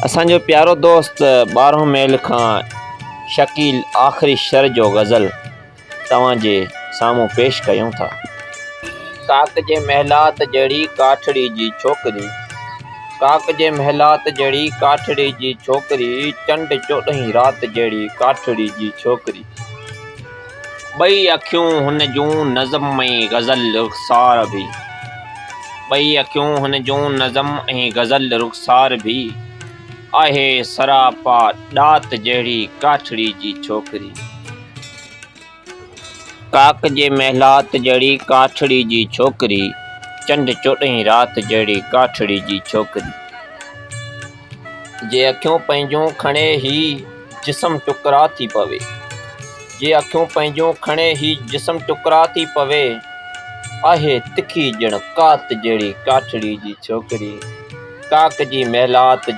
असांजो प्यारो दोस्त 12 मेल खां शकील आख़िरी शर जो गज़ल तव्हांजे साम्हूं पेश कयूं था। काक जे महलात जहिड़ी काठड़ी जी छोकिरी, काक जे महलात जहिड़ी काठड़ी जी छोकिरी, चंड चोॾहीं राति जहिड़ी काठड़ी जी छोकिरी। ॿई अखियूं हुन जूं नज़म ऐं गज़ल रुख़सार भी, ॿई अखियूं हुन जूं नज़म ऐं गज़ल रुख़सार भी, आहे सरापा ॾात जहिड़ी काठड़ी जी छोकिरी। काक जे महलात जहिड़ी काठड़ी जी छोकिरी, चंड चोॾहीं राति जहिड़ी काठड़ी जी छोकिरी। जे अखियूं पंहिंजूं खणे ही जिस्म टुकरा थी पवे, जे अखियूं पंहिंजूं खणे ही जिस्म टुकरा थी पवे, आहे तिखी ॼण कात जहिड़ी काठड़ी जी छोकिरी। काक जी महलात